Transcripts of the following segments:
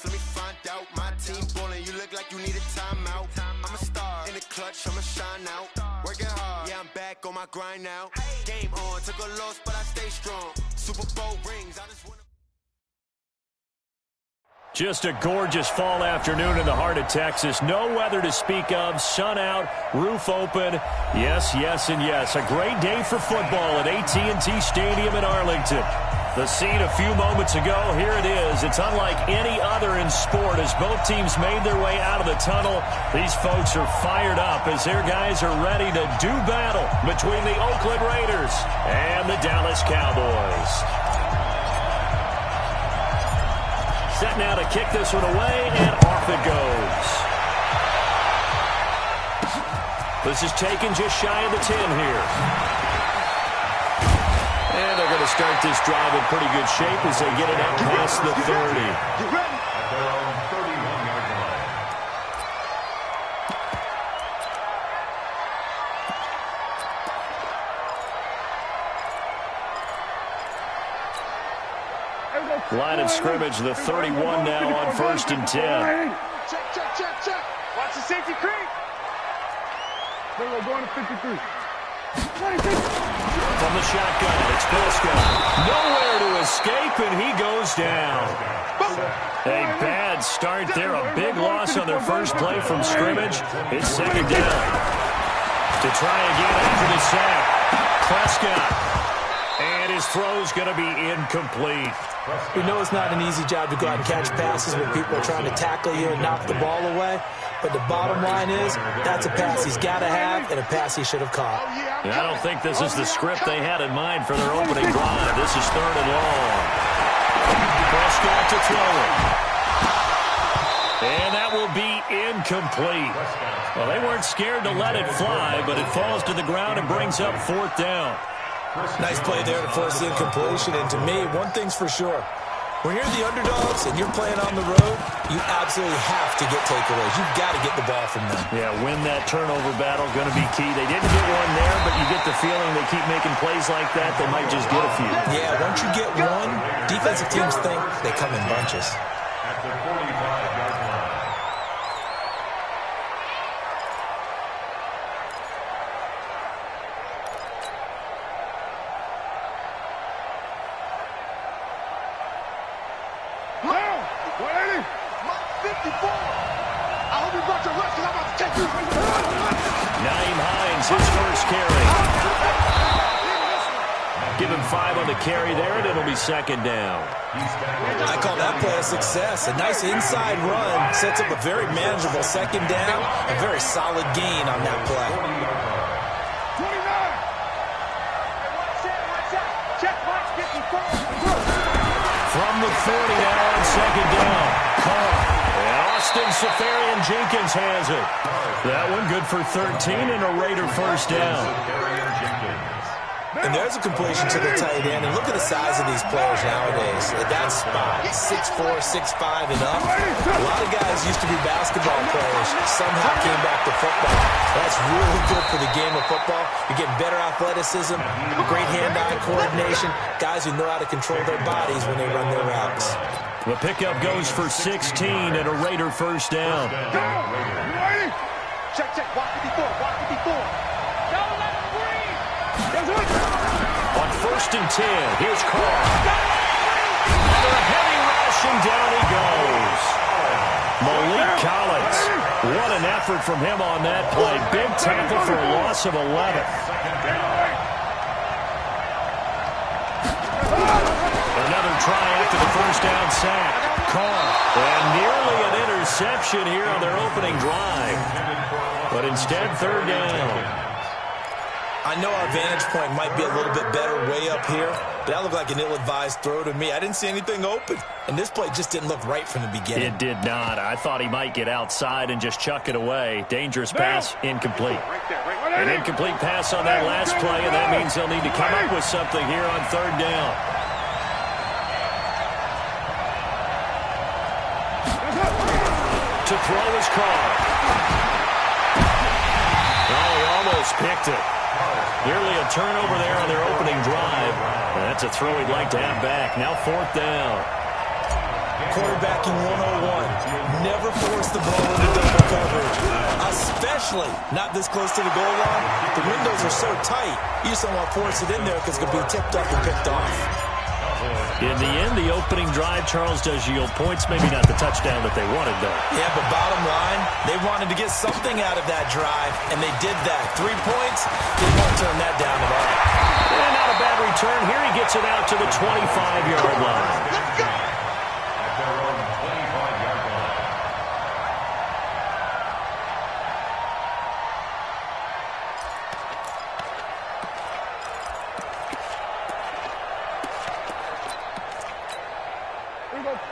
Let me find out. My team ballin', you look like you need a timeout. I'm a star in the clutch, I'ma shine out. Working hard, yeah, I'm back on my grind now. Game on, took a loss, but I stay strong. Super Bowl rings, I just wanna. Just a gorgeous fall afternoon in the heart of Texas. No weather to speak of. Sun out, roof open. Yes, yes, and yes. A great day for football at AT&T Stadium in Arlington. The scene a few moments ago, here it is. It's unlike any other in sport as both teams made their way out of the tunnel. These folks are fired up as their guys are ready to do battle between the Oakland Raiders and the Dallas Cowboys. Set now to kick this one away, and off it goes. This is taken just shy of the 10 here. And they're going to start this drive in pretty good shape as they get it out past the 30. Line of scrimmage, the 31 now on 1st and 10. Check, check, check, check. Watch the safety creep. We're going to 53. 26. From the shotgun, it's Prescott. Nowhere to escape, and he goes down. A bad start there. A big loss on their first play from scrimmage. It's 2nd down. To try again after the sack. Prescott. And his throw's going to be incomplete. We know it's not an easy job to go out and catch passes when people are trying to tackle you and knock the ball away. But the bottom line is, that's a pass he's got to have and a pass he should have caught. I don't think this is the script they had in mind for their opening drive. This is 3rd and long. Prescott to throw it. And that will be incomplete. Well, they weren't scared to let it fly, but it falls to the ground and brings up 4th down. Nice play there to force the incompletion. And to me, one thing's for sure. When you're the underdogs and you're playing on the road, you absolutely have to get takeaways. You've got to get the ball from them. Yeah, win that turnover battle, going to be key. They didn't get one there, but you get the feeling they keep making plays like that, they might just get a few. Yeah, once you get one, defensive teams think they come in bunches. At the 45-yard line. Naeem Hines, his first carry. Give him 5 on the carry there, and it'll be 2nd down. I call that play a success. A nice inside run sets up a very manageable 2nd down. A very solid gain on that play. 29. 40 now on second down. And Austin Seferian-Jenkins has it. That one good for 13 and a Raider first down. And there's a completion to the tight end. And look at the size of these players nowadays. At that spot, 6'4", 6'5", and up. A lot of guys used to be basketball players. Somehow came back to football. That's really good for the game of football. You're getting better athleticism, great hand-eye coordination, guys who know how to control their bodies when they run their routes. The pickup goes for 16 and a Raider first down. Check, check. Walk 54. Walk 54. Don't let him breathe. On first and 10, here's Carr. Under a heavy rush, and down he goes. Malik Collins. What an effort from him on that play. Big tackle for a loss of 11. Another try after the first down sack. Carr. And nearly an interception here on their opening drive. But instead, third down. I know our vantage point might be a little bit better way up here, but that looked like an ill-advised throw to me. I didn't see anything open, and this play just didn't look right from the beginning. It did not. I thought he might get outside and just chuck it away. Dangerous pass, incomplete. An incomplete pass on that last play, and that means they'll need to come up with something here on third down. To throw his Carr. Oh, he almost picked it. Nearly a turnover there on their opening drive. That's a throw he'd like to have back. Now fourth down. Quarterbacking 101. Never force the ball into double coverage, especially not this close to the goal line. The windows are so tight, you just don't want to force it in there because it could be tipped up and picked off. In the end, the opening drive, Charles, does yield points. Maybe not the touchdown that they wanted, though. Yeah, but bottom line, they wanted to get something out of that drive, and they did that. 3 points, they won't turn that down at all. And not a bad return. Here he gets it out to the 25-yard line. Let's go.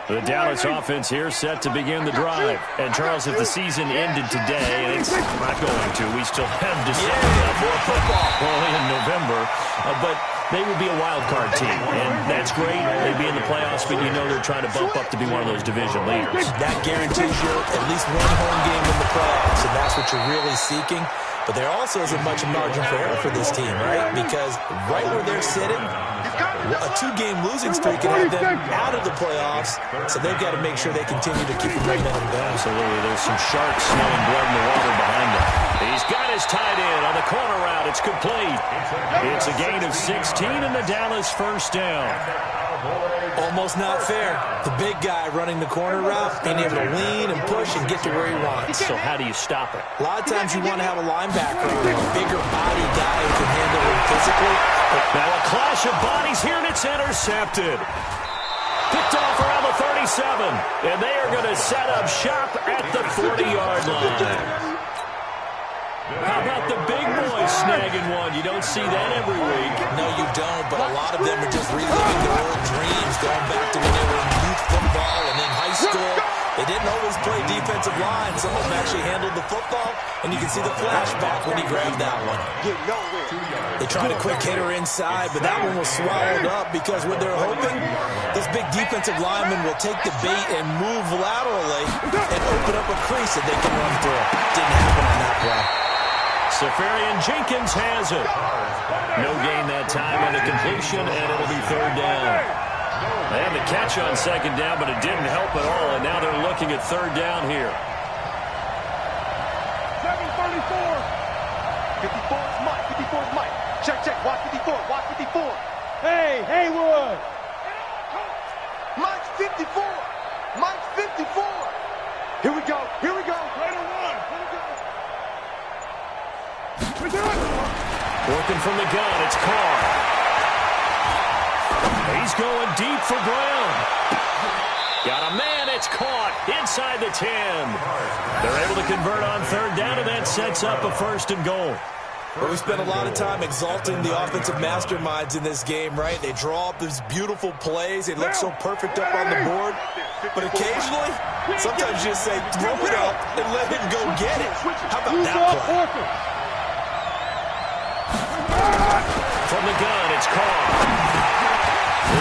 The Dallas offense here set to begin the drive. And, Charles, if the season ended today, and it's not going to, we still have December. More football. Only in November. But they would be a wild card team. And that's great. They'd be in the playoffs, but you know they're trying to bump up to be one of those division leaders. That guarantees you at least one home game in the playoffs, and that's what you're really seeking. But there also isn't much margin for error for this team, right? Because right where they're sitting, a 2-game losing streak can have them out of the playoffs, so they've got to make sure they continue to keep the momentum going. Absolutely. There's some sharks smelling blood in the water behind him. He's got his tight end on the corner route. It's complete. It's a gain of 16 and the Dallas first down. Almost not fair. The big guy running the corner route, being able to lean and push and get to where he wants. So how do you stop it? A lot of times you want to have a linebacker or a bigger body guy who can handle him physically. Now a clash of bodies here, and it's intercepted. Picked off around the 37, and they are going to set up shop at the 40-yard line. How about the big boys snagging one? You don't see that every week. No, you don't, but a lot of them are just reliving their old dreams, going back to when they were in youth football and in high school. They didn't always play defensive line. Some of them actually handled the football, and you can see the flashback when he grabbed that one. They tried a quick hitter inside, but that one was swallowed up because what they're hoping, this big defensive lineman will take the bait and move laterally and open up a crease that they can run through. Didn't happen on that play. Seferian-Jenkins has it. No gain that time on the completion, and it'll be third down. They had the catch on second down, but it didn't help at all, and now they're looking at third down here. 7:34. 54 is Mike. 54 is Mike. Check, check. Watch 54. Watch 54. Hey, Haywood. Mike's 54. Mike's 54. Here we go. Here we go. Raider one. Here we go. Working from the gun, it's Carr. He's going deep for Brown. Got a man, it's caught inside the 10. They're able to convert on third down, and that sets up a first and goal. Well, we spent a lot of time exalting the offensive masterminds in this game, right? They draw up these beautiful plays. They look so perfect up on the board. But occasionally, sometimes you just say, throw it up and let him go get it. How about that play? From the gun, it's caught.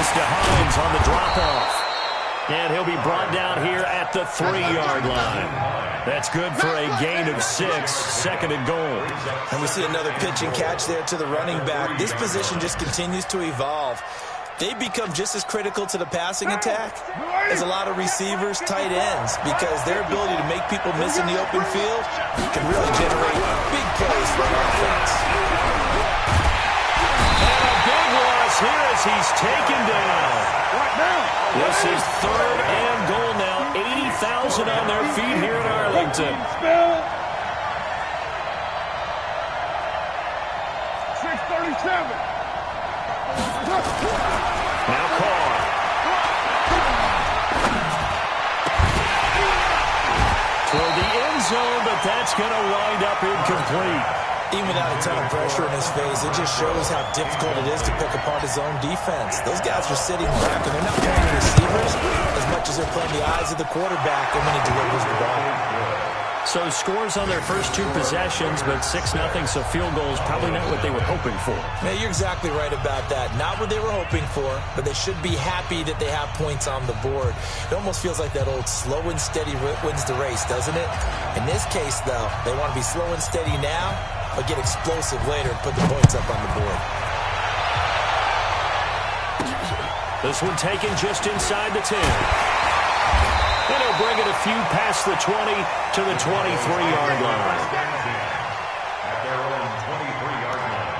This to Hines on the drop-off. And he'll be brought down here at the 3-yard line. That's good for a gain of 6, 2nd and goal. And we see another pitch and catch there to the running back. This position just continues to evolve. They become just as critical to the passing attack as a lot of receivers, tight ends, because their ability to make people miss in the open field can really generate big plays for an offense. And a big loss here as he's taken down. This is 3rd and goal now. 80,000 on their feet here in Arlington. 6:37. Now Carr. Toward the end zone, but that's going to wind up incomplete. Even without a ton of pressure in his face, it just shows how difficult it is to pick apart his own defense. Those guys are sitting back, and they're not playing the receivers as much as they're playing the eyes of the quarterback when he delivers the ball. So scores on their first 2 possessions, but 6-0, so field goals probably not what they were hoping for. Now, you're exactly right about that. Not what they were hoping for, but they should be happy that they have points on the board. It almost feels like that old slow and steady wins the race, doesn't it? In this case, though, they want to be slow and steady now, but get explosive later and put the points up on the board. This one taken just inside the 10. And he'll bring it a few past the 20 to the 23-yard line. At their own 23-yard line.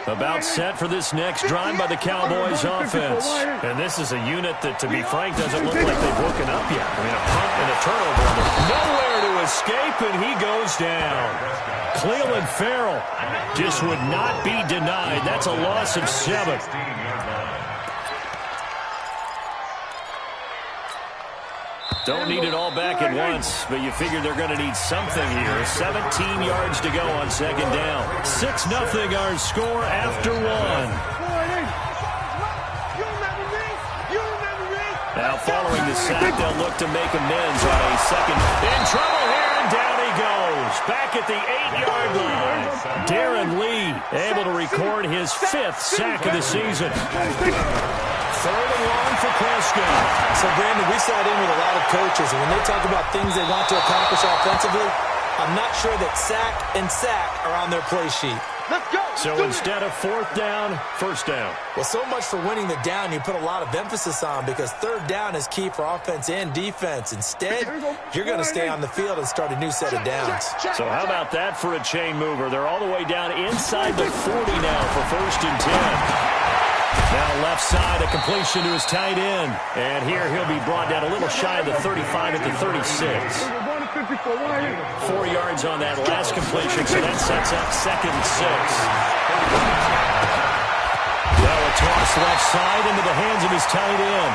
About set for this next drive by the Cowboys offense. And this is a unit that, to be frank, doesn't look like they've woken up yet. I mean, a punt and a turnover. Nowhere to escape, and he goes down. Cleveland Farrell just would not be denied. That's a loss of 7. Don't need it all back at once, but you figure they're going to need something here. 17 yards to go on 2nd down. 6-0 our score after 1. Now following the sack, they'll look to make amends on a second. In trouble here, and down he goes. Back at the 8-yard line. Darren Lee able to record his 5th sack of the season. 3rd and long for Prescott. So, Brandon, we sat in with a lot of coaches, and when they talk about things they want to accomplish offensively, I'm not sure that sack and sack are on their play sheet. Let's go. So instead of 4th down, 1st down. Well, so much for winning the down you put a lot of emphasis on, because 3rd down is key for offense and defense. Instead, you're going to stay on the field and start a new set of downs. So how about that for a chain mover? They're all the way down inside the 40 now for 1st and 10. Now left side, a completion to his tight end. And here he'll be brought down a little shy of the 35 at the 36. 4 yards on that last completion, so that sets up 2nd and 6. Well, a toss left side into the hands of his tight end.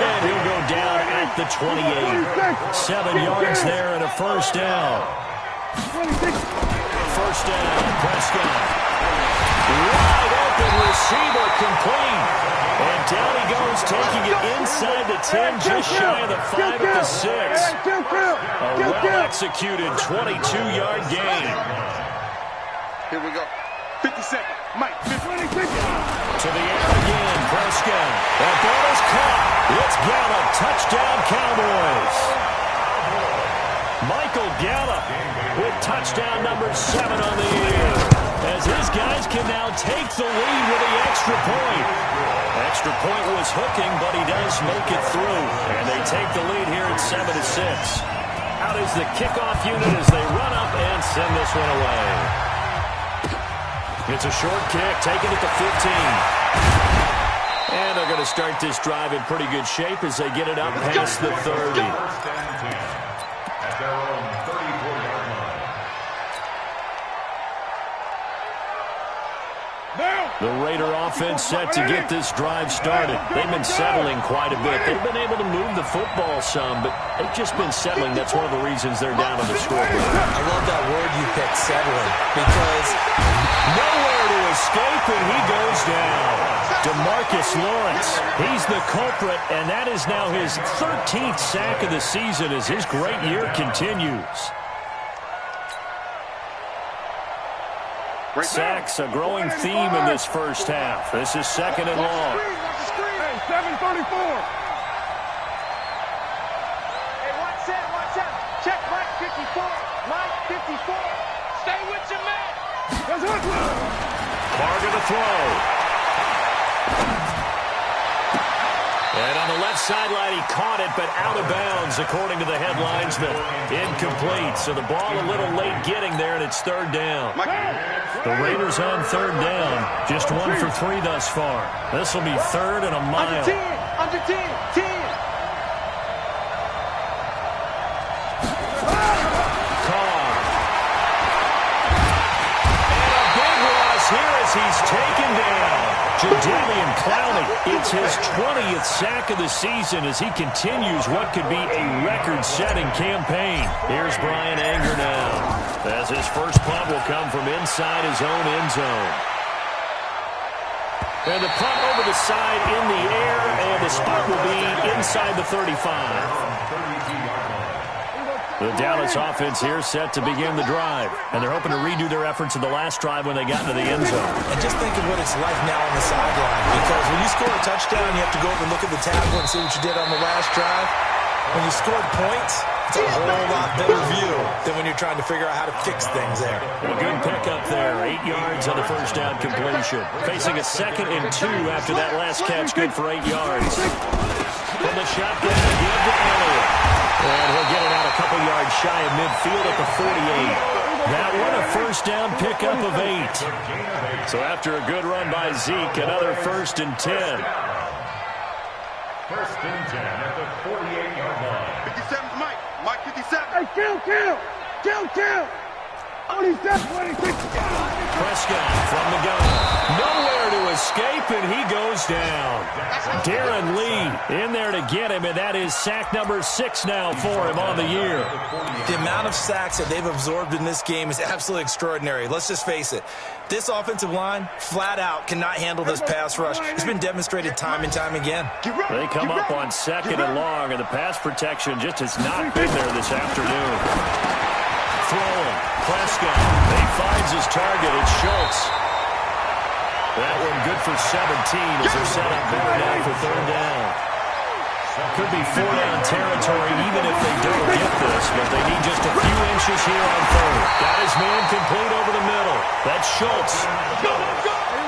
And he'll go down at the 28. 7 yards there and a 1st down. 1st down, Prescott. Wide open receiver complete. And down he goes, taking it inside the 10, just shy of the 5 at the 6. A well-executed 22-yard gain. Here we go. 50 seconds. Mike, 50. To the air again, Prescott. That ball is caught. It's Gallup. Touchdown, Cowboys. Michael Gallup with touchdown number 7 on the year, as his guys can now take the lead with the extra point. Extra point was hooking, but he does make it through. And they take the lead here at 7-6. Out is the kickoff unit as they run up and send this one away. It's a short kick, taken at the 15. And they're going to start this drive in pretty good shape as they get it up past the 30. At their own 34-yard line. The Raider offense set to get this drive started. They've been settling quite a bit. They've been able to move the football some, but they've just been settling. That's one of the reasons they're down on the scoreboard. I love that word you picked, settling, because nowhere to escape, and he goes down. DeMarcus Lawrence, he's the culprit, and that is now his 13th sack of the season as his great year continues. Sacks, a growing theme in this first half. This is second and long. Hey, 7:34. Hey, watch out. Check Mike 54. Mike 54. Stay with your man. That's it. Carr to throw. And on the left sideline, he caught it, but out of bounds, according to the head linesman. Incomplete, so the ball a little late getting there, and it's third down. The Raiders on third down, just 1 for 3 thus far. This will be third and a mile. Under 10. Carr. And a big loss here as he's taken down. Jadeveon Clowney, it's his 20th sack of the season as he continues what could be a record-setting campaign. Here's Brian Anger now, as his first punt will come from inside his own end zone. And the punt over the side in the air, and the spot will be inside the 35. The Dallas offense here set to begin the drive, and they're hoping to redo their efforts in the last drive when they got into the end zone. And just think of what it's like now on the sideline, because when you score a touchdown, you have to go over and look at the tablet and see what you did on the last drive. When you scored points, it's a whole lot better view than when you're trying to figure out how to fix things there. A good pickup there, 8 yards on the first down completion. Facing a 2nd and 2 after that last catch, good for 8 yards. From the shotgun, give to Elliott. And he'll get it out a couple yards shy of midfield at the 48. That one a first down pickup of 8. So after a good run by Zeke, another 1st and 10. 1st and 10 at the 48-yard line. 57's Mike. Mike 57. Hey, kill. Only 26. Prescott from the gun. Nowhere to escape, and he goes down. Darren Lee in there to get him, and that is sack number 6 now for him on the year. The amount of sacks that they've absorbed in this game is absolutely extraordinary. Let's just face it. This offensive line, flat out, cannot handle this pass rush. It's been demonstrated time and time again. They come up on 2nd and long, and the pass protection just has not been there this afternoon. Throwing. Prescott. He finds his target. It's Schultz. That one good for 17 as they're set up better now for third down. Could be 4-down territory even if they don't get this, but they need just a few inches here on third. Got his man complete over the middle. That's Schultz.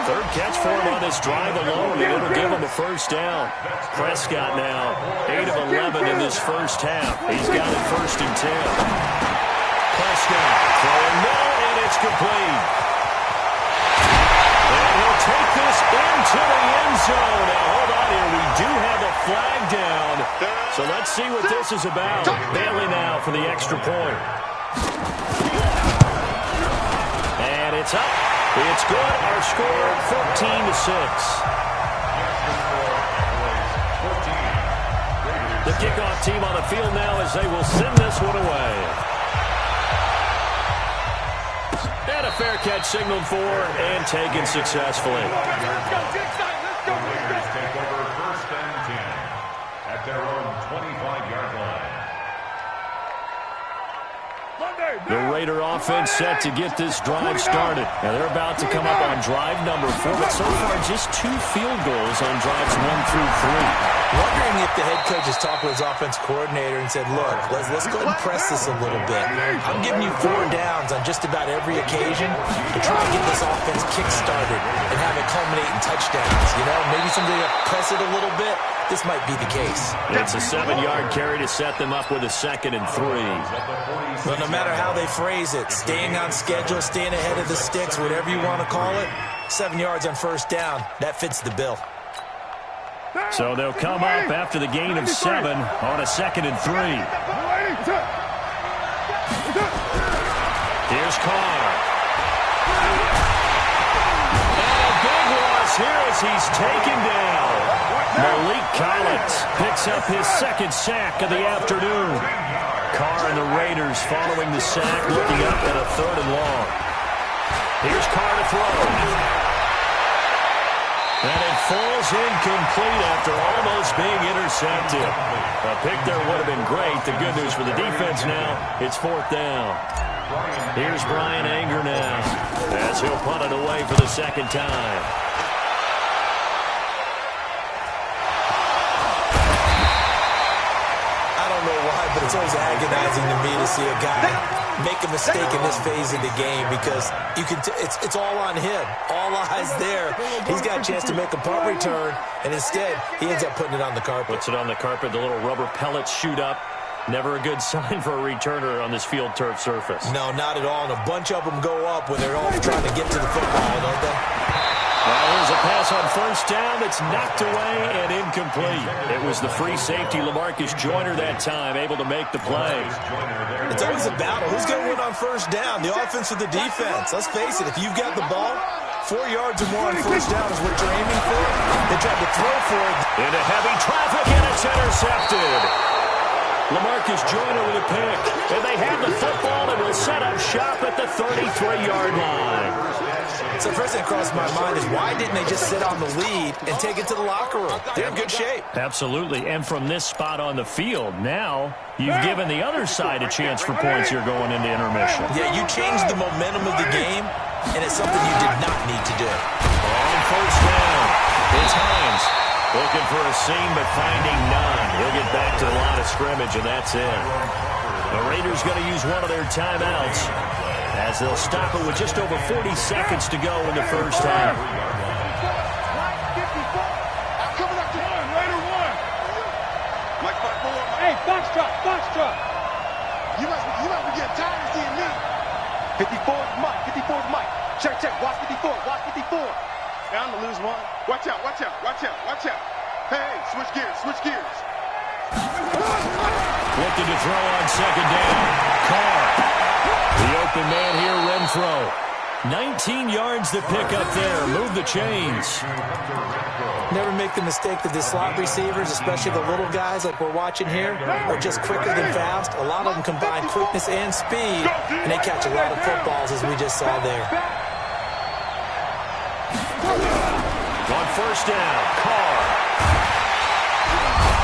Third catch for him on this drive alone, and it'll give him a first down. Prescott now, 8 of 11 in this first half. He's got it 1st and 10. Prescott throwing low, and it's complete. And he'll take this into the end zone. Now, hold on here. We do have a flag down. So let's see what this is about. Bailey now for the extra point. And it's up. It's good. Our score, 14-6. The kickoff team on the field now as they will send this one away. And a fair catch signaled for and taken successfully. Raiders take over 1st and 10 at their own 25-yard line. The Raider offense set to get this drive started. Now they're about to come up on drive number 4, but so far just 2 field goals on drives 1 through 3. Wondering if the head coach has talked with his offense coordinator and said, look, let's go ahead and press this a little bit. I'm giving you 4 downs on just about every occasion to try and get this offense kick-started and have it culminate in touchdowns. You know, maybe somebody to press it a little bit. This might be the case. It's a 7-yard carry to set them up with a 2nd and 3. But no matter how they phrase it, staying on schedule, staying ahead of the sticks, whatever you want to call it, 7 yards on first down, that fits the bill. So they'll come up after the gain of 7 on a 2nd and 3. Here's Carr. And a as he's taken down. Malik Collins picks up his second sack of the afternoon. Carr and the Raiders following the sack, looking up at a 3rd and long. Here's Carr to throw. And it falls incomplete after almost being intercepted. A pick there would have been great. The good news for the defense now, it's 4th down. Here's Brian Anger now as he'll punt it away for the second time. I don't know why, but it's always agonizing to me to see a guy make a mistake in this phase of the game because you can it's all on him. All eyes there. He's got a chance to make a punt return, and instead he ends up putting it on the carpet. Puts it on the carpet. The little rubber pellets shoot up. Never a good sign for a returner on this field turf surface. No, not at all. And a bunch of them go up when they're all trying to get to the football, don't they? Well, here's a pass on 1st down that's knocked away and incomplete. It was the free safety, LaMarcus Joyner, that time, able to make the play. It's always a battle. Who's going to win on 1st down, the offense or the defense? Let's face it, if you've got the ball, 4 yards or more on 1st down is what you're aiming for. They tried to throw for it. Into heavy traffic, and it's intercepted. LaMarcus Joyner with a pick. And they have the football and will set up shop at the 33-yard line. So the first thing that crossed my mind is why didn't they just sit on the lead and take it to the locker room? They're in good shape. Absolutely. And from this spot on the field, now you've given the other side a chance for points here going into intermission. Yeah, you changed the momentum of the game, and it's something you did not need to do. On 1st down, it's Hines. Looking for a seam, but finding none. He'll get back to the line of scrimmage, and that's it. The Raiders going to use one of their timeouts as they'll stop it with just over 40 seconds to go in the 1st half. Coming up to one, Raider 1. Mike 5-4. Hey, box truck. You must be getting tired of seeing me. 54 is Mike. Check. Watch 54. Down to lose one. Watch out. Hey, switch gears. Looking to throw on 2nd down. Carr. The open man here, Renfro. 19 yards to pick up there. Move the chains. Never make the mistake that the slot receivers, especially the little guys like we're watching here, are just quicker than fast. A lot of them combine quickness and speed, and they catch a lot of footballs, as we just saw there. On 1st down, Carr.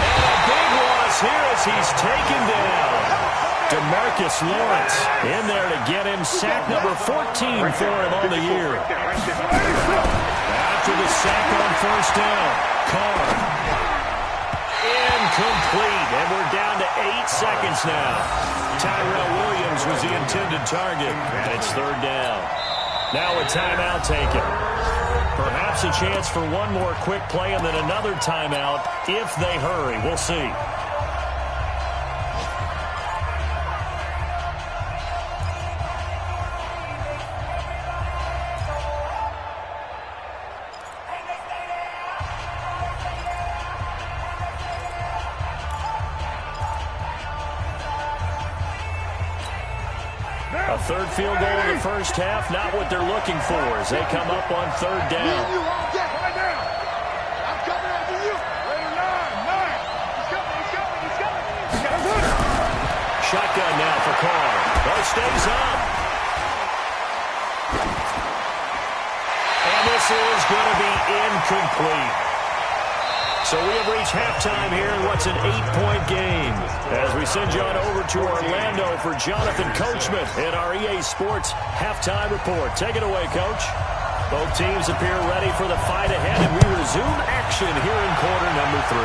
And a big loss here as he's taken down. DeMarcus Lawrence in there to get him sack number 14 for him on the year. After the sack on 1st down, Carr. Incomplete, and we're down to 8 seconds now. Tyrell Williams was the intended target, and it's 3rd down. Now a timeout taken. Perhaps a chance for one more quick play and then another timeout if they hurry. We'll see. A 3rd field goal in the 1st half, not what they're looking for as they come up on 3rd down. You on deck right now. I'm coming after you. Raider 9. He's coming. Shotgun now for Carr. That stays up. And this is going to be incomplete. So we have reached halftime here in what's an 8-point game. As we send you on over to Orlando for Jonathan Coachman in our EA Sports Halftime Report. Take it away, Coach. Both teams appear ready for the fight ahead, and we resume action here in quarter number 3.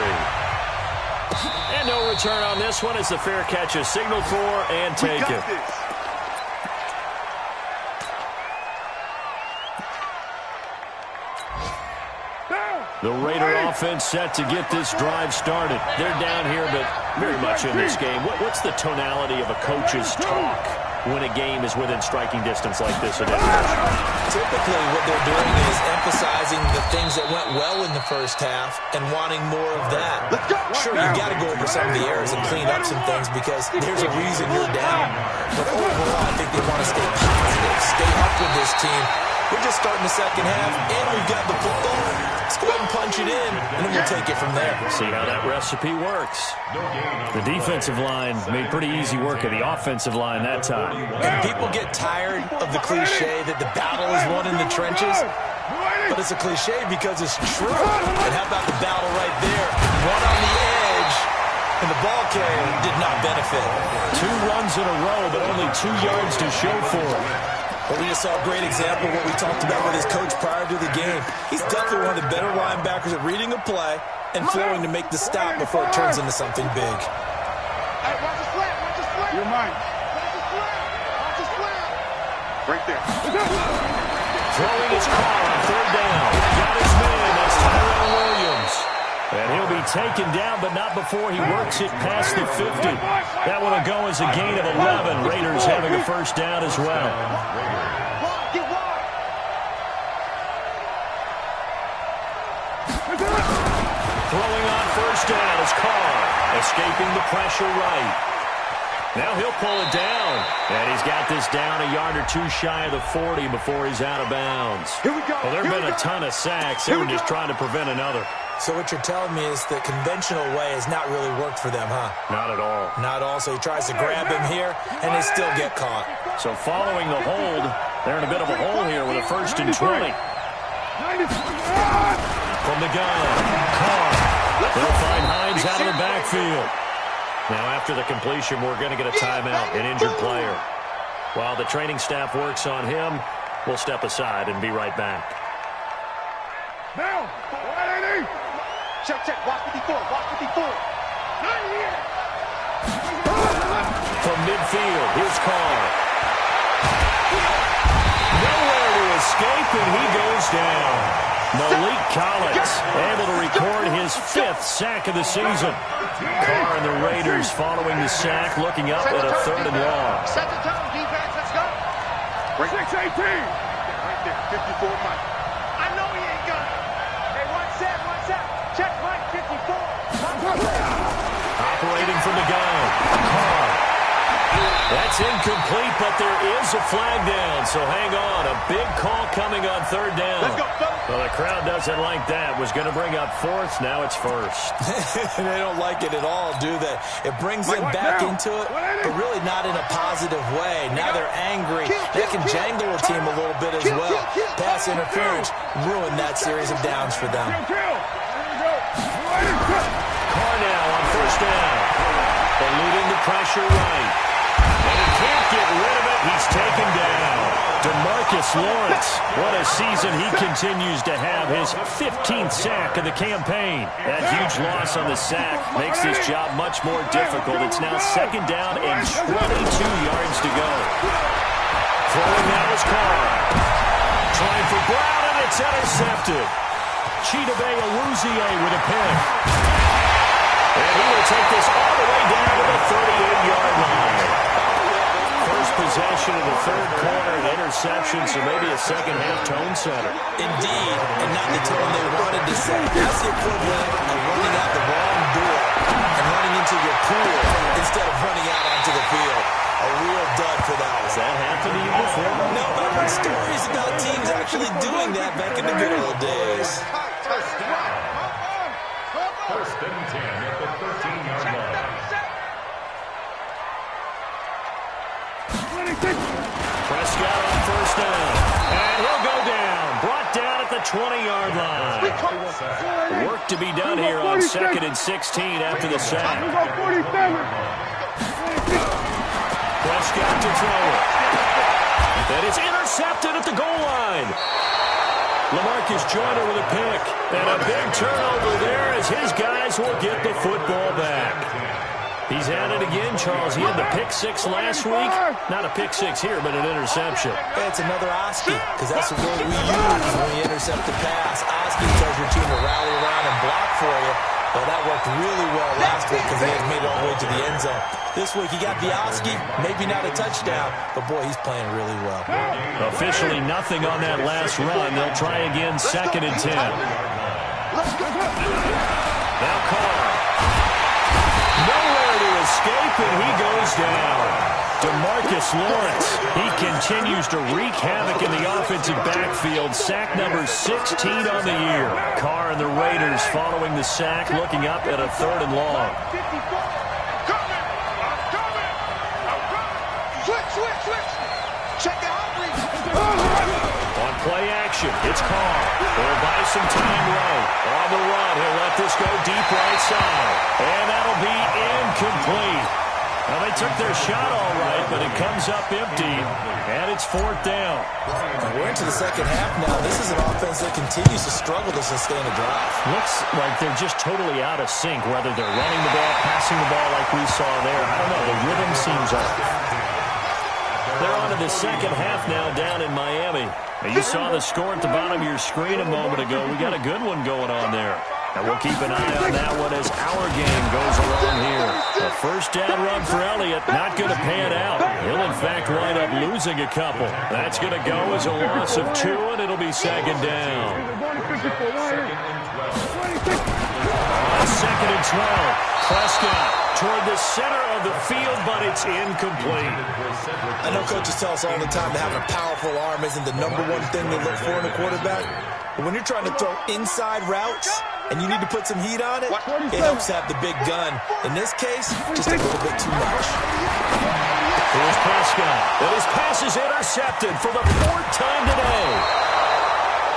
And no return on this one as the fair catch is signaled for and taken. The Raider offense set to get this drive started. They're down here, but very much in this game. What's the tonality of a coach's talk when a game is within striking distance like this? Typically, what they're doing is emphasizing the things that went well in the 1st half and wanting more of that. Sure, you got to go over some of the errors and clean up some things because there's a reason you're down. But overall, I think they want to stay positive, stay up with this team. We're just starting the 2nd half, and we've got the football. Let's go punch it in, and then we'll take it from there. See how that recipe works. The defensive line made pretty easy work of the offensive line that time. And people get tired of the cliche that the battle is won in the trenches, but it's a cliche because it's true. And how about the battle right there? One on the edge, and the ball carrier did not benefit. 2 runs in a row, but only 2 yards to show for it. Well, we just saw a great example of what we talked about with his coach prior to the game. He's definitely one of the better linebackers at reading a play and flowing to make the stop before it turns into something big. Hey, watch the slant, watch the slant. You're mine. Watch the slant, watch the slant. Right there. Throwing his car on 3rd down. Got his man. That's Tyrell Williams. And he'll be taken down, but not before he works it past the 50. That one will go as a gain of 11. Raiders having a 1st down as well. Throwing on 1st down is Carr, escaping the pressure right. Now he'll pull it down. And he's got this down a yard or 2 shy of the 40 before he's out of bounds. Here we go. Well, there have been a ton of sacks. They were just trying to prevent another. So what you're telling me is the conventional way has not really worked for them, huh? Not at all. Not all. So he tries to grab him here, and they still get caught. So following the hold, they're in a bit of a hole here with a 1st and 20. From the gun, Carr. They'll find Hines out of the backfield. Now after the completion, we're going to get a timeout, an injured player. While the training staff works on him, we'll step aside and be right back. Now, 180. Check, check. Watch 54. Watch 54. From midfield, here's Carr. Nowhere to escape, and he goes down. Malik Collins able to record his 5th sack of the season. Carr and the Raiders following the sack, looking up at a 3rd and long. Set the tone, defense. Let's go. 6-18. Right there, 54 Mike. I know he ain't got it. Hey, one set. Check Mike 54. Operating from the gun, Carr. That's incomplete, but there is a flag down, so hang on. A big call coming on 3rd down. Let's go, fellas. Well, the crowd doesn't like that. Was going to bring up 4th, now it's 1st. They don't like it at all, do they? It brings them back into it, but really not in a positive way. Now they're angry. They can jangle a team a little bit as well. Pass interference ruined that series of downs for them. Carr now on 1st down. Eluding the pressure right. And he can't get rid of it. He's taken down. DeMarcus Lawrence. What a season he continues to have. His 15th sack of the campaign. That huge loss on the sack makes this job much more difficult. It's now 2nd down and 22 yards to go. Throwing now is Carr. Trying for Brown, and it's intercepted. Chidobe Awuzie with a pick. And he will take this all the way down to the 38-yard line. First possession of the 3rd quarter, an interception, so maybe a second-half tone setter. Indeed, and not the tone they wanted to set. That's the equivalent of running out the wrong door and running into your pool instead of running out onto the field. A real dud for that one. Has that happened to you before? No, but I've heard stories about teams actually doing that back in the good old days. 1st and 10 at the 13-yard line. Prescott on 1st down. And he'll go down. Brought down at the 20-yard line. Work to be done here on 2nd and 16 after the sack. Prescott to throw it. And it's intercepted at the goal line. LaMarcus Joyner with a pick. And a big turnover there as his guys will get the football back. He's at it again, Charles. He had the pick 6 last week. Not a pick 6 here, but an interception. It's another Oski, because that's the word we use when we intercept the pass. Oski tells your team to rally around and block for you. Well, that worked really well last week because he had made it all the way to the end zone. This week, he got the Oski, maybe not a touchdown, but boy, he's playing really well. Officially nothing on that last run. They'll try again, 2nd and 10. Now Carr. Nowhere to escape, and he goes down. DeMarcus Lawrence, he continues to wreak havoc in the offensive backfield. Sack number 16 on the year. Carr and the Raiders following the sack, looking up at a 3rd and long. Switch. Check it out. On play action, it's Carr. They'll buy some time low. On the run, he'll let this go deep right side. And that'll be incomplete. Well, they took their shot all right, but it comes up empty, and it's 4th down. We're into the second half now. This is an offense that continues to struggle to sustain a drive. Looks like they're just totally out of sync, whether they're running the ball, passing the ball like we saw there. I don't know, the rhythm seems off. They're on to the second half now down in Miami. Now, you saw the score at the bottom of your screen a moment ago. We got a good one going on there. And we'll keep an eye on that one as our game goes along here. A first down run for Elliott, not going to pan out. He'll, in fact, wind up losing a couple. That's going to go as a loss of 2, and it'll be 2nd down. On 2nd and 12, Prescott toward the center of the field, but it's incomplete. I know coaches tell us all the time that having a powerful arm isn't the #1 thing they look for in a quarterback. But when you're trying to throw inside routes and you need to put some heat on it, it helps to have the big gun. In this case, just a little bit too much. Here's Prescott. And his pass is intercepted for the 4th time today.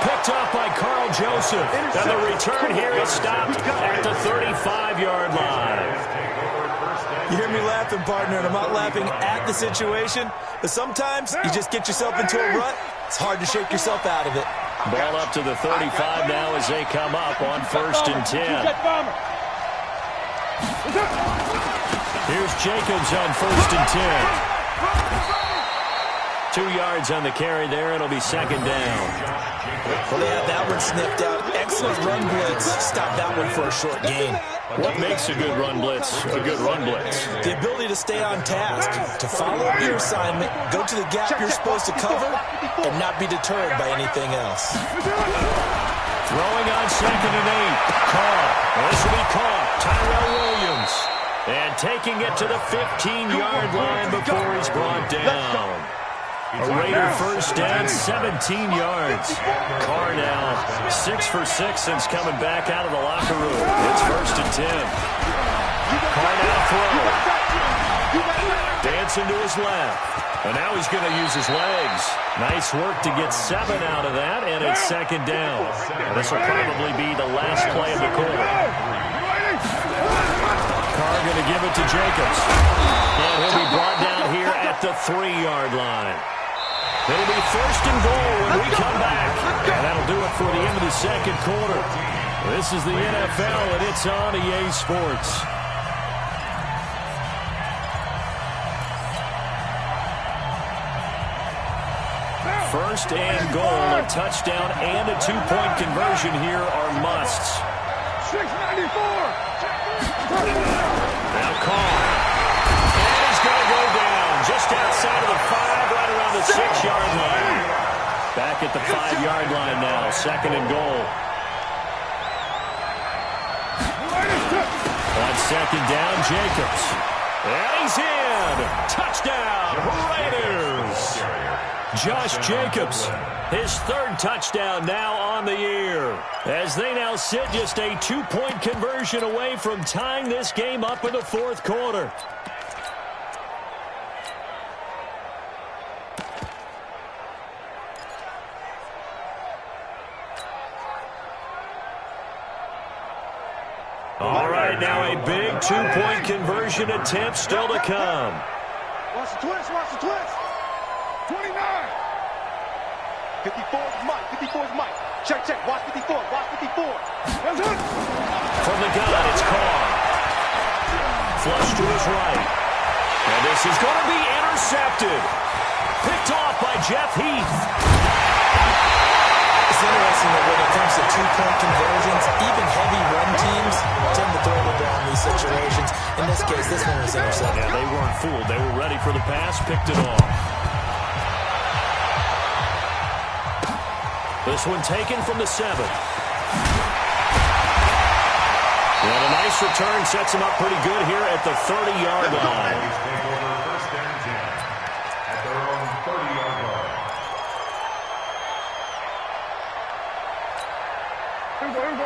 Picked off by Carl Joseph. And the return here is stopped at the 35-yard line. You hear me laughing, partner, and I'm not laughing at the situation, but sometimes you just get yourself into a rut. It's hard to shake yourself out of it. Ball up to the 35 now as they come up on 1st and 10. Here's Jacobs on 1st and 10. 2 yards on the carry there. It'll be 2nd down. Well, they have that one sniffed out. Excellent run blitz. Stop that one for a short gain. What makes a good run blitz a good run blitz? The ability to stay on task, to follow up your assignment, go to the gap you're supposed to cover, and not be deterred by anything else. Throwing on 2nd and 8. Carr. This will be caught. Tyrell Williams. And taking it to the 15-yard line before he's brought down. A Raider first down, 17 yards. Carr now 6 for 6 since coming back out of the locker room. It's 1st and 10. Carr now throw. Dancing to his left. And now he's going to use his legs. Nice work to get 7 out of that, and it's 2nd down. This will probably be the last play of the quarter. Carr going to give it to Jacobs. And he'll be brought down here at the 3-yard line. It'll be 1st and goal when we come back. And that'll do it for the end of the second quarter. This is the NFL, and it's on EA Sports. First and goal, a touchdown and a 2-point conversion here are musts. 694. Now Carr. And he's going to go down just outside of the 5, right around the 6-yard line. Back at the 5-yard line now, 2nd and goal. On 2nd down, Jacobs. And he's in. Touchdown, Raiders. Josh Jacobs, his 3rd touchdown now on the year. As they now sit just a 2-point conversion away from tying this game up in the 4th quarter. All right, now a big 2-point conversion attempt still to come. Watch the twist, watch the twist. 29. 54's Mike, 54's Mike. Check, watch 54, watch 54. From the gun, it's Carr. Flush to his right. And this is going to be intercepted. Picked off by Jeff Heath. It's interesting that when it comes to 2-point conversions, even heavy run teams tend to throw the ball in these situations. In this case, this one was intercepted. Yeah, they weren't fooled. They were ready for the pass, picked it off. This one taken from the 7. And a nice return sets him up pretty good here at the 30-yard line.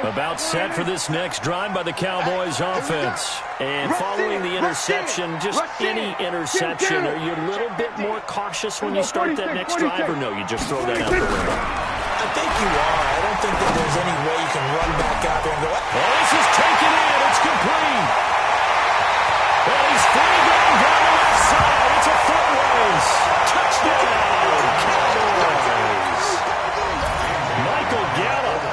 About set for this next drive by the Cowboys offense. And following the interception, just any interception, are you a little bit more cautious when you start that next drive, or no, you just throw that out the window? I think you are. I don't think that there's any way you can run back out there and go, oh, this is taken in. It's complete. And he's free going down the left side. It's a foot race. Touchdown, Cowboys. Michael Gallup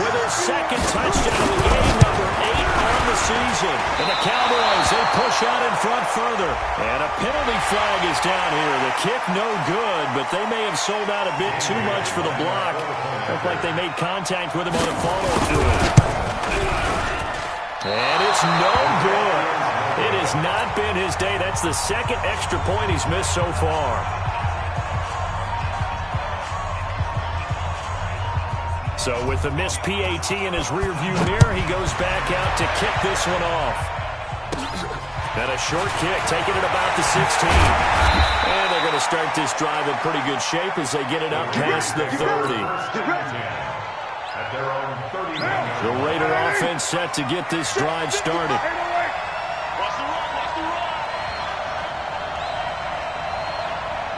with his second touchdown of the game, number 8 on the season. And the Cowboys, they push out in front further. And a penalty flag is down here. The kick no good, but they may have sold out a bit too much for the block. Looked like they made contact with him on a follow-through. And it's no good. It has not been his day. That's the second extra point he's missed so far. So with the missed PAT in his rearview mirror, he goes back out to kick this one off. And a short kick, taking it about the 16. And they're going to start this drive in pretty good shape as they get it up past the 30. The Raider offense set to get this drive started.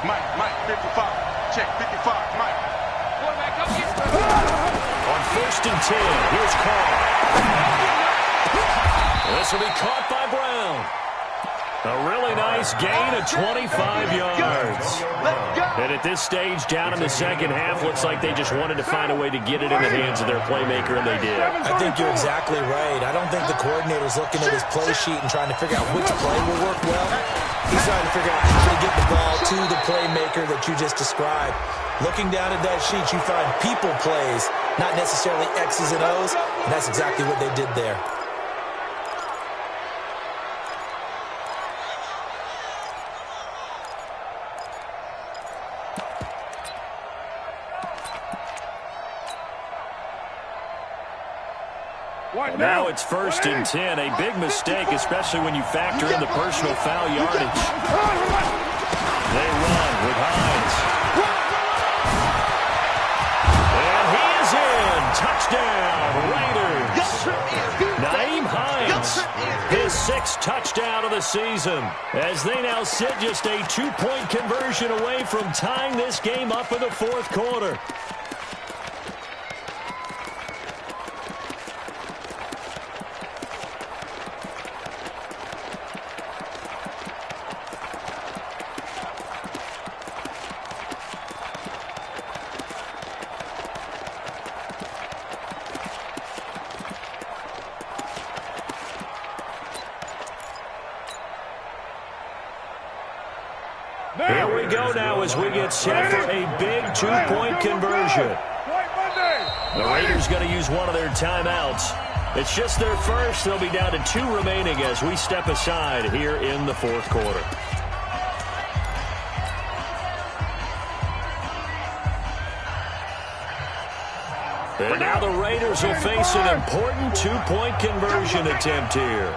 Mike, 55. Check, 55, Mike. On 1st and 10, here's Carr. This will be caught by Brown. A really nice gain of 25 yards. And at this stage, down in the second half, looks like they just wanted to find a way to get it in the hands of their playmaker, and they did. I think you're exactly right. I don't think the coordinator's looking at his play sheet and trying to figure out which play will work well. He's trying to figure out how to get the ball to the playmaker that you just described. Looking down at that sheet, you find people plays, not necessarily X's and O's, and that's exactly what they did there. Now it's 1st and 10. A big mistake, especially when you factor in the personal foul yardage. They run with Hines. And he is in. Touchdown, Raiders. Naeem Hines, his 6th touchdown of the season, as they now sit just a 2-point conversion away from tying this game up in the 4th quarter. Here we go now as we get set for a big 2-point conversion. The Raiders going to use one of their timeouts. It's just their first. They'll be down to 2 remaining as we step aside here in the 4th quarter. And now the Raiders will face an important 2-point conversion attempt here.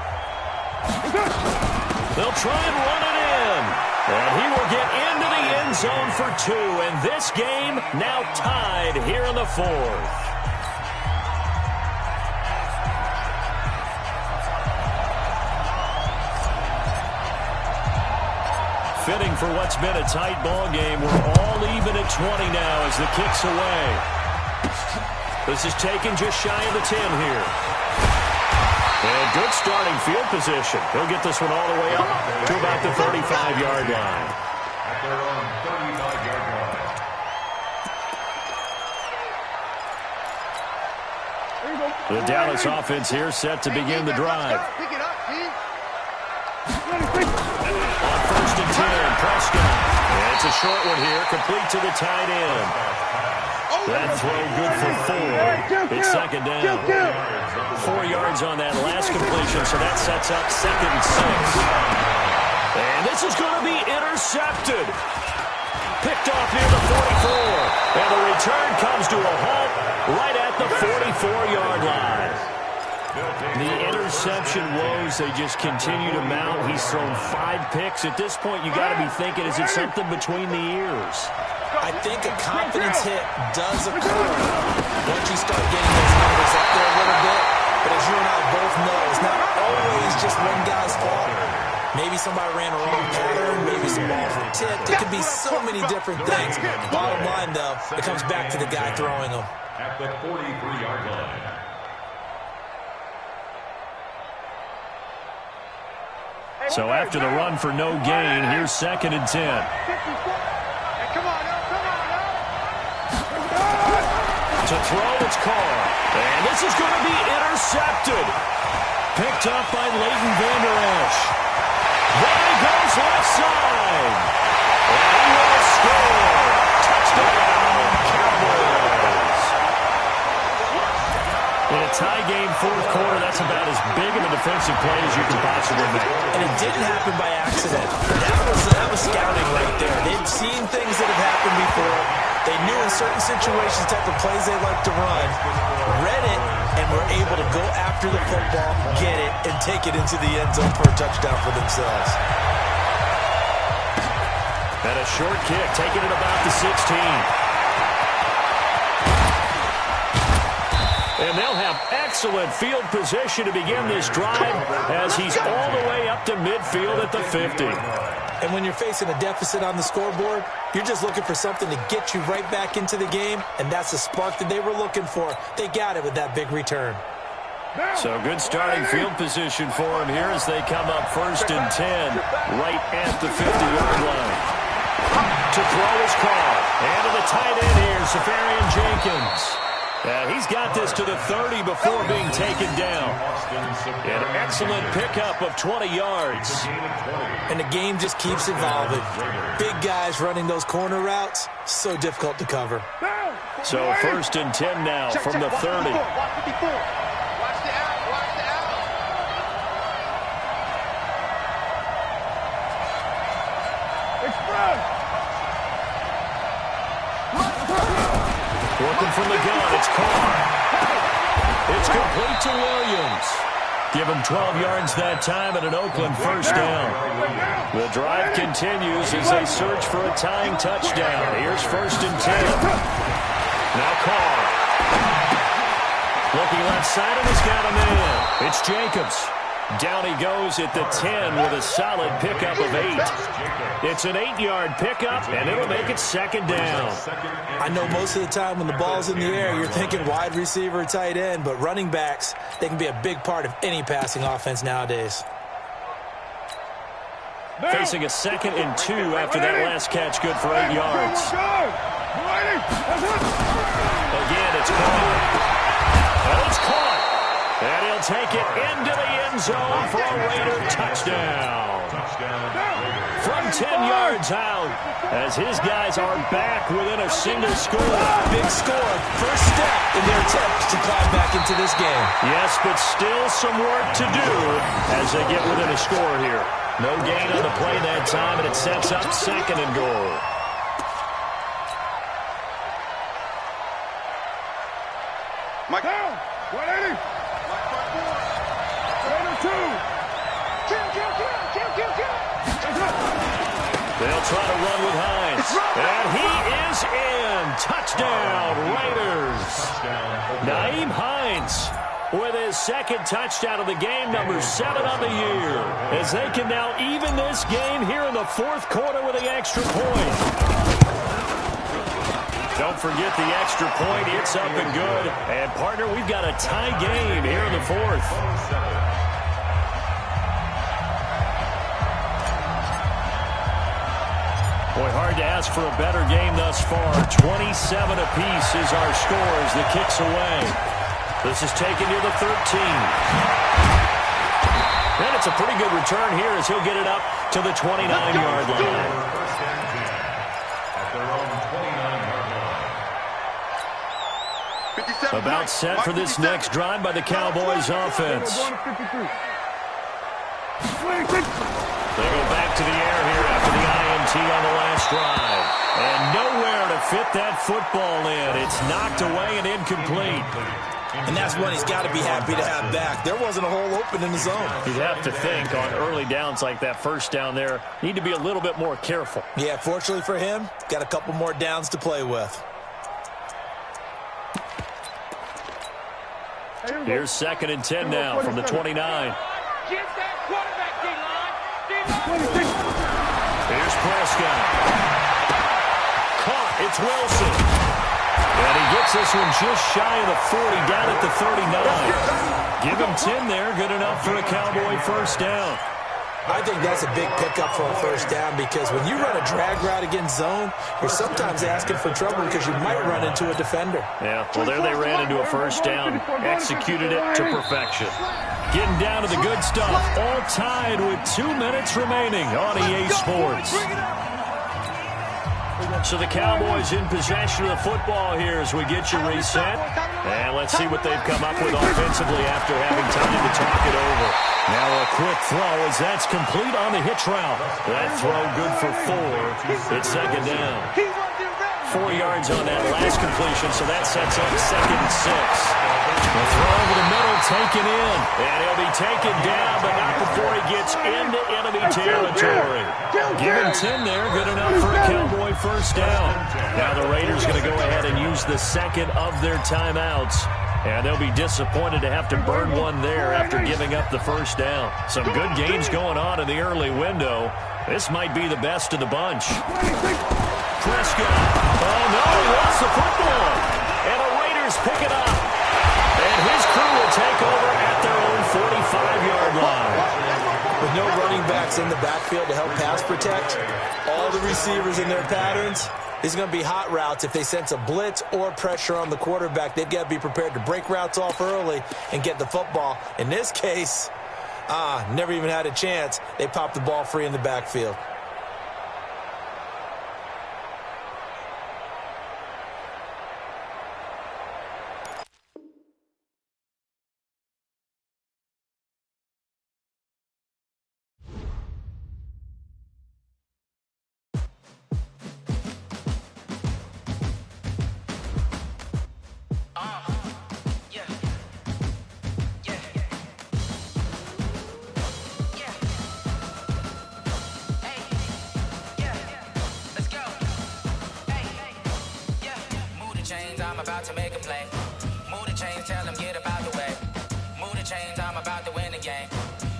They'll try and run it in. And he will get into the end zone for 2. And this game now tied here in the 4th. Fitting for what's been a tight ball game. We're all even at 20 now as the kick's away. This is taken just shy of the 10 here. And good starting field position. He'll get this one all the way up to about the 35-yard line. At their own 35-yard line. The Dallas offense here set to begin the drive. Pick it up, T. On 1st and 10, Prescott. And it's a short one here, complete to the tight end. That throw good for 4. It's 2nd down. 4 yards on that last completion, so that sets up 2nd and 6. And this is going to be intercepted. Picked off near the 44. And the return comes to a halt right at the 44-yard line. The interception woes, they just continue to mount. He's thrown 5 picks. At this point, you got to be thinking, is it something between the ears? I think a confidence hit does occur once you start getting those numbers up there. Maybe somebody ran a wrong pattern. Maybe some balls were tipped. It could be so many different things. Bottom line, though, it comes back to the guy throwing them. At the 43-yard line. So after the run for no gain, here's 2nd and 10. Hey, come on, come on, To throw, it's caught. And this is going to be intercepted. Picked up by Leighton Vander Esch. There he goes left side. And he will score. Touchdown, Cowboys. In a tie game, 4th quarter, that's about as big of a defensive play as you can possibly make. And it didn't happen by accident. That was scouting right there. They've seen things that have happened before. They knew in certain situations the type of plays they like to run, read it, and were able to go after the football, get it, and take it into the end zone for a touchdown for themselves. And a short kick, taking it about the 16. And they'll have excellent field position to begin this drive as he's all the way up to midfield at the 50. And when you're facing a deficit on the scoreboard, you're just looking for something to get you right back into the game, and that's the spark that they were looking for. They got it with that big return. So good starting field position for him here as they come up 1st and 10 right at the 50-yard line. To throw is called. And to the tight end here, Safarian Jenkins. He's got this to the 30 before being taken down. An excellent pickup of 20 yards. And the game just keeps evolving. Big guys running those corner routes, so difficult to cover. So 1st and 10 now from the 30. Watch the out, watch the out. Express. Working from the gun, it's caught. It's complete to Williams. Give him 12 yards that time and an Oakland 1st down. The drive continues as they search for a tying touchdown. Here's 1st and 10. Now Carr. Looking left side, and he's got him in. It's Jacobs. Down he goes at the 10 with a solid pickup of 8. It's an 8-yard pickup, and it'll make it 2nd down. I know most of the time when the ball's in the air, you're thinking wide receiver, tight end, but running backs, they can be a big part of any passing offense nowadays. Facing a 2nd and 2 after that last catch, good for 8 yards. Again, it's caught. Well, it's caught. And he'll take it into the end zone for a Raider touchdown. From 10 yards out, as his guys are back within a single score. Big score, first step in their attempt to climb back into this game. Yes, but still some work to do as they get within a score here. No gain on the play that time, and it sets up 2nd and goal. Mike down. 180. They'll try to run with Hines. And he is in. Touchdown, Raiders. Nyheim Hines with his 2nd touchdown of the game, number 7 on the year. As they can now even this game here in the 4th quarter with the extra point. Don't forget the extra point. It's up and good. And, partner, we've got a tie game here in the 4th. Boy, hard to ask for a better game thus far. 27 apiece is our score as the kick's away. This is taken near the 13. And it's a pretty good return here as he'll get it up to the 29-yard line. About set for this next drive by the Cowboys offense. They go back to the air here after the INT on the last drive. And nowhere to fit that football in. It's knocked away and incomplete. And that's one he's got to be happy to have back. There wasn't a hole open in the zone. You'd have to think on early downs like that 1st down there, need to be a little bit more careful. Yeah, fortunately for him, got a couple more downs to play with. Here's 2nd and 10 now from the 29. Get that quarterback, D-line. Here's Prescott. Caught. It's Wilson. And he gets this one just shy of the 40, down at the 39. Give him 10 there. Good enough for a Cowboy first down. I think that's a big pickup for a first down because when you run a drag route against zone, you're sometimes asking for trouble because you might run into a defender. Yeah, well, there they ran into a first down, executed it to perfection. Getting down to the good stuff, all tied with 2 minutes remaining on EA Sports. So the Cowboys in possession of the football here as we get you reset. And let's see what they've come up with offensively after having time to talk it over. Now a quick throw as that's complete on the hitch route. That throw good for 4. It's second down. 4 yards on that last completion, so that sets up 2nd and 6. The throw over the middle, taken in. And he'll be taken down, but not before he gets into enemy territory. Give him 10 there, good enough for a Cowboy first down. Now the Raiders going to go ahead and use the second of their timeouts. And they'll be disappointed to have to burn one there after giving up the first down. Some good games going on in the early window. This might be the best of the bunch. Prescott. Oh, no, he lost the football. And the Raiders pick it up. And his crew will take over at their own 45-yard line. With no running backs in the backfield to help pass protect, all the receivers in their patterns, these are going to be hot routes. If they sense a blitz or pressure on the quarterback, they've got to be prepared to break routes off early and get the football. In this case, never even had a chance. They popped the ball free in the backfield. I'm about to make a play. Move the chains, tell them get about the way. Move the chains, I'm about to win the game.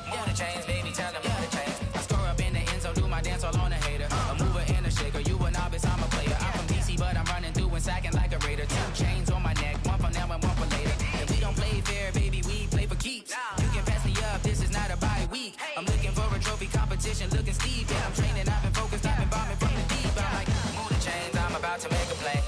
Move the chains, baby, tell them move the chains. I score up in the end zone, do my dance all on a hater. A mover and a shaker, you a novice, I'm a player. I'm from DC, but I'm running through and sacking like a raider. 2 chains on my neck, one for now and one for later. And we don't play fair, baby, we play for keeps. You can pass me up, this is not a bye week. I'm looking for a trophy competition, looking steep. Yeah, I'm training, I've been focused, I've been bombing from the deep. I'm like, move the chains, I'm about to make a play.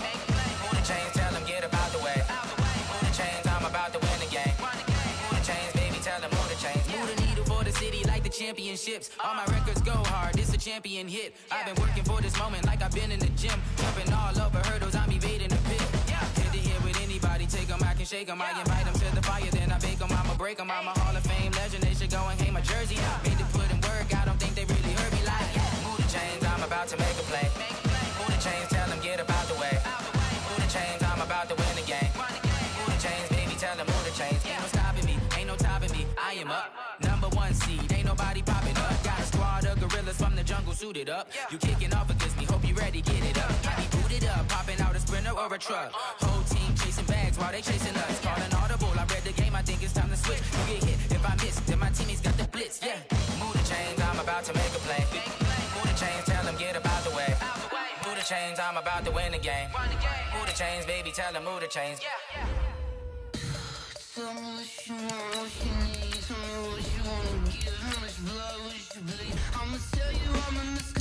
Move the chains, tell them get about the way. Move the chains, I'm about to win the game. Move the chains, baby, tell them move the chains. Move the needle for the city like the championships. All my records go hard, this a champion hit. I've been working for this moment like I've been in the gym. Jumping all over hurdles, I'm evading the pit. Hit to hit with anybody, take them, I can shake them. I invite them to the fire, then I bake them. I'ma break them, I'm a Hall of Fame legend. They should go and hang my jersey. Made to put in work, I don't think they really heard me like. Move the chains, I'm about to make a play. Move the chains, tell them get about the way. Move the chains, I'm about to win the game. Move the chains, baby, tell them move the chains. Ain't no stopping me, ain't no topping me. I am up, #1 seed, ain't nobody popping up. Got a squad of gorillas from the jungle suited up. You kicking off against me, hope you ready, get it up. I be booted up, popping out a Sprinter or a truck. Whole team chasing bags while they chasing us. Calling audible, I read the game, I think it's time to switch. You get hit, if I miss, then my teammates got the blitz, yeah. Move the chains, I'm about to make a play. Move the chains, tell them get about the way. Move the chains, I'm about to win the game. Move the chains, baby, tell them move the chains. Tell me what you want, what you need. Tell me what you wanna give. How much blood, what you bleed. I'ma tell you I'm in the sky.